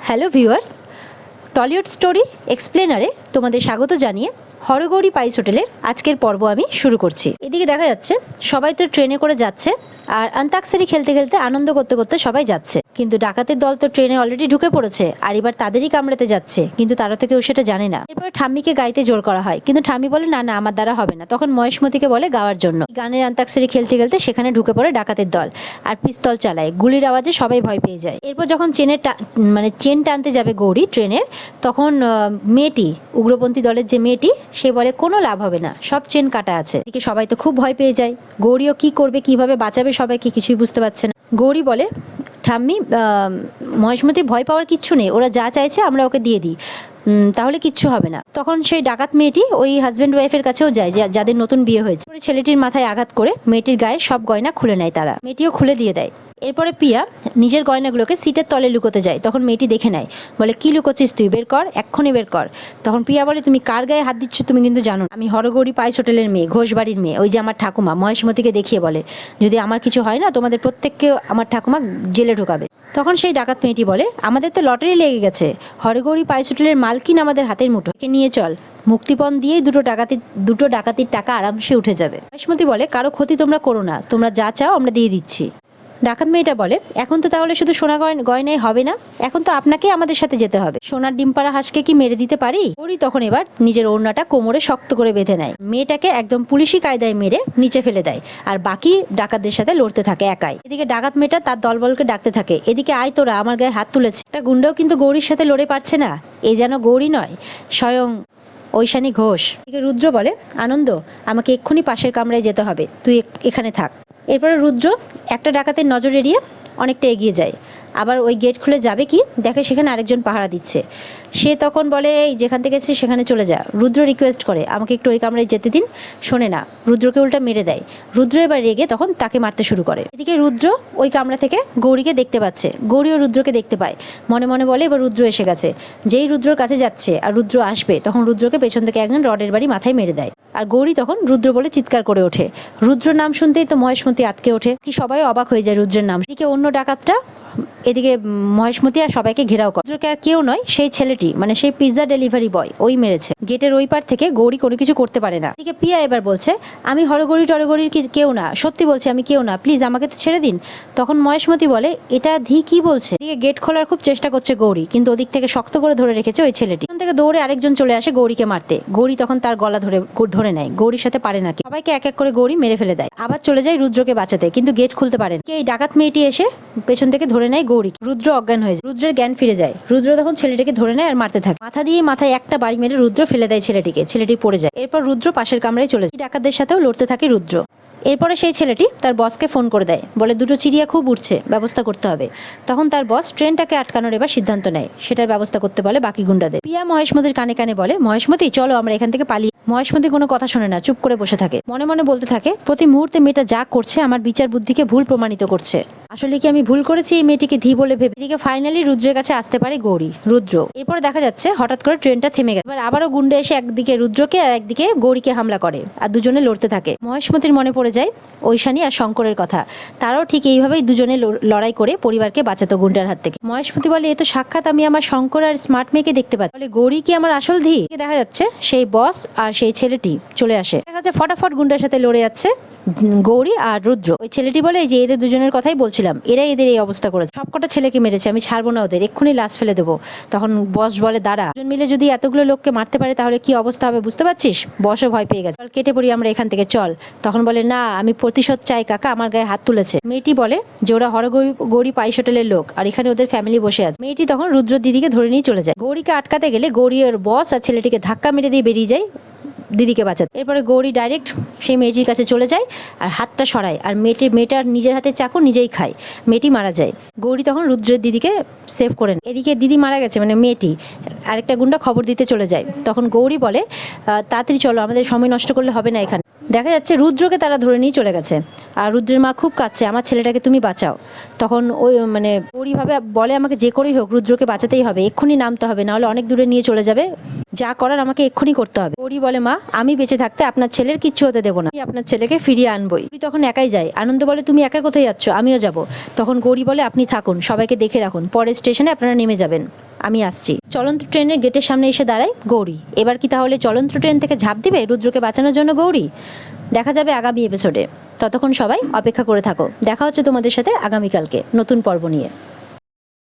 Hello viewers, Tollywood story এক্সপ্লেনারে তোমাদের স্বাগত জানিয়ে হরগৌরী পাইস হোটেলের আজকের পর্ব আমি শুরু করছি। এদিকে দেখা যাচ্ছে সবাই তো ট্রেনে করে যাচ্ছে আর অন্তাক্ষরী খেলতে খেলতে আনন্দ করতে করতে সবাই যাচ্ছে, কিন্তু ডাকাতের দল তো ট্রেনে অলরেডি ঢুকে পড়েছে আর এবার তাদেরই কামড়াতে যাচ্ছে, কিন্তু তারা তো কেউ সেটা জানে না। এরপর ঠাম্মিকে গাইতে জোর করা হয়, কিন্তু ঠাম্মি বলে না না আমার দ্বারা হবে না। তখন মহেশমতিকে বলে গাওয়ার জন্য। গানের অন্তাক্ষরী খেলতে খেলতে সেখানে ঢুকে পড়ে ডাকাতের দল আর পিস্তল চালায়। গুলির আওয়াজে সবাই ভয় পেয়ে যায়। এরপর যখন চেন টানতে যাবে গৌরী ট্রেনের, তখন মেয়েটি, উগ্রপন্থী দলের যে মেয়েটি, সে বলে কোনো লাভ হবে না, সব চেন কাটা আছে। এদিকে সবাই তো খুব ভয় পেয়ে যায়। গৌরীও কি করবে, কিভাবে বাঁচাবে সবাইকে কিছুই বুঝতে পারছে না। গৌরী বলে ঠাম্মি, মহেশমতি ভয় পাওয়ার কিচ্ছু নেই, ওরা যা চাইছে আমরা ওকে দিয়ে দিই, তাহলে কিচ্ছু হবে না। তখন সেই ডাকাত মেয়েটি ওই হাজব্যান্ড ওয়াইফের কাছেও যায় যাদের নতুন বিয়ে হয়েছে। ছেলেটির মাথায় আঘাত করে মেয়েটির গায়ে সব গয়না খুলে নেয় তারা। মেয়েটিও খুলে দিয়ে দেয়। এরপরে পিয়া নিজের গয়নাগুলোকে সিটের তলে লুকোতে যায়। তখন মেয়েটি দেখে নেয়, বলে কি লুকোচ্ছিস তুই, বের কর, এক্ষুনি বের কর। তখন পিয়া বলে তুমি কার গায়ে হাত দিচ্ছ তুমি কিন্তু জানো, আমি হরগৌরী পাইস হোটেলের মেয়ে, ঘোষবাড়ির মেয়ে, ওই যে আমার ঠাকুমা। মহেশমতিকে দেখিয়ে বলে যদি আমার কিছু হয় না তোমাদের প্রত্যেককে আমার ঠাকুমা জেলে ঢোকাবে। তখন সেই ডাকাত মেয়েটি বলে আমাদের তো লটারি লেগে গেছে, হরগৌরী পাইস হোটেলের মালকিন আমাদের হাতের মুঠোকে নিয়ে চল, মুক্তিপণ দিয়েই দুটো ডাকাতির টাকা আরামসে উঠে যাবে। মহেশমতি বলে কারো ক্ষতি তোমরা করো না, তোমরা যা চাও আমরা দিয়ে দিচ্ছি। ডাকাত মেয়েটা বলে এখন তো তাহলে শুধু সোনা গয়নাই হবে না, এখন তো আপনাকে আমাদের সাথে যেতে হবে। সোনার ডিমপাড়া হাঁসকে কি মেরে দিতে পারি? গৌরী তখন এবার নিজের ওড়নাটা কোমরে শক্ত করে বেঁধে নেয়। মেয়েটাকে একদম পুলিশি কায়দায় মেরে নিচে ফেলে দেয় আর বাকি ডাকাতদের সাথে লড়তে থাকে একাই। এদিকে ডাকাত মেয়েটা তার দলবলকে ডাকতে থাকে, এদিকে আয় তোরা, আমার গায়ে হাত তুলেছে। একটা গুন্ডাও কিন্তু গৌরীর সাথে লড়ে পারছে না, এই যেন গৌরী নয়, স্বয়ং ঐশানী ঘোষ। এদিকে রুদ্র বলে আনন্দ, আমাকে এক্ষুনি পাশের কামরায় যেতে হবে, তুই এখানে থাক। এরপরে রুদ্র একটা ডাকাতের নজর এড়িয়ে অনেকটা এগিয়ে যায়। আবার ওই গেট খুলে যাবে কি দেখে সেখানে আরেকজন পাহারা দিচ্ছে। সে তখন বলে এই যেখান থেকে এসেছে সেখানে চলে যা। রুদ্র রিকোয়েস্ট করে আমাকে একটু ওই কামরায় যেতে দিন, শোনে না, রুদ্রকে উল্টা মেরে দেয়। রুদ্র এবার রেগে তখন তাকে মারতে শুরু করে। এদিকে রুদ্র ওই কামরা থেকে গৌরীকে দেখতে পাচ্ছে, গৌরীও রুদ্রকে দেখতে পায়। মনে মনে বলে এবার রুদ্র এসে গেছে। যেই রুদ্রর কাছে যাচ্ছে আর রুদ্র আসবে, তখন রুদ্রকে পেছন থেকে একজন রডের বাড়ি মাথায় মেরে দেয়। আর গৌরী তখন রুদ্র বলে চিৎকার করে ওঠে। রুদ্র নাম শুনতেই তো মহেশমতি আটকে ওঠে, কি সবাই অবাক হয়ে যায় রুদ্রের নাম। এদিকে অন্য ডাকাতটা এদিকে মহেশমতি আর সবাইকে ঘেরাও করে। রুদ্রকে আর কেউ নয়, সেই ছেলেটি, মানে সেই পিৎজা ডেলিভারি বয়, ওই মেরেছে। গেটের ওই পার থেকে গৌরী কোনো কিছু করতে পারে না। এদিকে পিয়া এবার বলছে আমি হরগৌরীর কেউ না, সত্যি বলছি আমি কেউ না, প্লিজ আমাকে তো ছেড়ে দিন। তখন মহেশমতি বলে এটা ধি কি বলছে। এদিকে গেট খোলার খুব চেষ্টা করছে গৌরী, কিন্তু ওদিক থেকে শক্ত করে ধরে রেখেছে ওই ছেলেটি। তখন থেকে দৌড়ে আরেকজন চলে আসে গৌরীকে মারতে। গৌরী তখন তার গলা ধরে নেয়, গৌরীর সাথে পারে না, সবাইকে এক এক করে গৌরী মেরে ফেলে দেয়। আবার চলে যায় রুদ্রকে বাঁচাতে, কিন্তু গেট খুলতে পারেন। এই ডাকাত মেয়েটি এসে পেছন থেকে ধরে নেয় গৌরী। রুদ্র অজ্ঞান হয়ে যায়, রুদ্রের জ্ঞান ফিরে যায়। রুদ্র তখন ছেলেটিকে ধরে নেয় আর মারতে থাকে। মাথা দিয়ে মাথায় একটা বাড়ি মেরে রুদ্র ফেলে দেয় ছেলেটিকে, ছেলেটি পড়ে যায়। এরপর রুদ্র পাশের কামরায় চলে যায়। ডাকাতদের সাথেও লড়তে থাকে রুদ্র। এরপরে সেই ছেলেটি তার বসকে ফোন করে দেয়, বলে দুটো চিড়িয়া খুব উঠছে, ব্যবস্থা করতে হবে। তখন তার বস ট্রেনটাকে আটকানোর এবার সিদ্ধান্ত নেয়, সেটার ব্যবস্থা করতে বলে বাকি গুন্ডাদের। পিয়া মহেশমতির কানে কানে বলে মহেশমতি চলো আমরা এখান থেকে পালিয়ে। মহেশমতি কোনো কথা শোনে না, চুপ করে বসে থাকে। মনে মনে বলতে থাকে প্রতি মুহূর্তে মেয়েটা যা করছে আমার বিচার বুদ্ধিকে ভুল প্রমাণিত করছে। আসলে কি আমি ভুল করেছি এই মেয়েটিকে ধি বলে ভেবে? এদিকে ফাইনালি রুদ্রের কাছে আসতে পারে রুদ্র। এরপরে দেখা যাচ্ছে হঠাৎ করে ট্রেনটা থেমে গেছে। এবার আবারও গুন্ডা এসে একদিকে রুদ্রকে আর একদিকে গৌরীকে হামলা করে আর দুজনে লড়তে থাকে। মহেশমতির মনে পড়ে যায় ঐশানী আর শঙ্করের কথা, তারাও ঠিক এইভাবেই দুজনে লড়াই করে পরিবারকে বাঁচাতো গুন্ডার হাত থেকে। মহেশমতি বলে এ তো সাক্ষাৎ আমি আমার শঙ্কর আর স্মার্ট মেয়েকে দেখতে পাচ্ছি, বলে গৌরী কি আমার আসল ধি? দেখা যাচ্ছে সেই বস আর সেই ছেলেটি চলে আসে। দেখা যাচ্ছে ফটাফট গুন্ডার সাথে লড়ে যাচ্ছে গৌরী আর রুদ্র। ওই ছেলেটি বলে যে এদের দুজনের কথাই বলছিলাম, এরাই এদের এই অবস্থা করেছে, সবকটা ছেলেকে মেরেছে, আমি ছাড়বো না ওদের, এক্ষুনি লাশ ফেলে দেবো। তখন বস বলে দাঁড়া, দুজন মিলে যদি এতগুলো লোককে মারতে পারে তাহলে কি অবস্থা হবে বুঝতে পারছিস? বসও ভয় পেয়ে গেছে, চল কেটে পড়ি আমরা এখান থেকে, চল। তখন বলে না আমি প্রতিশোধ চাই কাকা, আমার গায়ে হাত তুলেছে। মেয়েটি বলে যে ওরা হরগৌরী পাইস হোটেলের লোক আর এখানে ওদের ফ্যামিলি বসে আছে। মেয়েটি তখন রুদ্র দিদিকে ধরে নিয়ে চলে যায়। গৌরীকে আটকাতে গেলে গৌরী ওর বস আর ছেলেটিকে ধাক্কা মেরে দিয়ে বেরিয়ে যায় দিদিকে বাঁচাতে। এরপরে গৌরী ডাইরেক্ট সেই মেয়েটির কাছে চলে যায় আর হাতটা সরায় আর মেয়েটার নিজের হাতে চাকু নিজেই খায়। মেয়েটি মারা যায়। গৌরী তখন রুদ্রের দিদিকে সেভ করেন। এদিকে দিদি মারা গেছে মানে মেয়েটি, আরেকটা গুন্ডা খবর দিতে চলে যায়। তখন গৌরী বলে তাড়াতাড়ি চলো, আমাদের সময় নষ্ট করলে হবে না এখানে। দেখা যাচ্ছে রুদ্রকে তারা ধরে নিয়ে চলে গেছে আর রুদ্রের মা খুব কাঁদছে, আমার ছেলেটাকে তুমি বাঁচাও। তখন ওই গৌরীভাবে বলে আমাকে যে করেই হোক রুদ্রকে বাঁচাতেই হবে, এক্ষুনি নামতে হবে, নাহলে অনেক দূরে নিয়ে চলে যাবে, যা করার আমাকে এক্ষুনি করতে হবে। গৌরী বলে মা আমি বেঁচে থাকতে আপনার ছেলের কিচ্ছু হতে দেবো না, আপনার ছেলেকে ফিরিয়ে আনবই। তখন একাই যায়। আনন্দ বলে তুমি একা কোথায় যাচ্ছ, আমিও যাব। তখন গৌরী বলে আপনি থাকুন, সবাইকে দেখে রাখুন, পরের স্টেশনে আপনারা নেমে যাবেন। আমি আসছি। চলন্ত ট্রেনের গেটের সামনে এসে দাঁড়ায় গৌরী। এবার কি তাহলে চলন্ত ট্রেন থেকে ঝাঁপ দিবে রুদ্রকে বাঁচানোর জন্য গৌরী? দেখা যাবে আগামী এপিসোডে। ততক্ষণ সবাই অপেক্ষা করে থাকো। দেখা হচ্ছে তোমাদের সাথে আগামীকালকে নতুন পর্ব নিয়ে।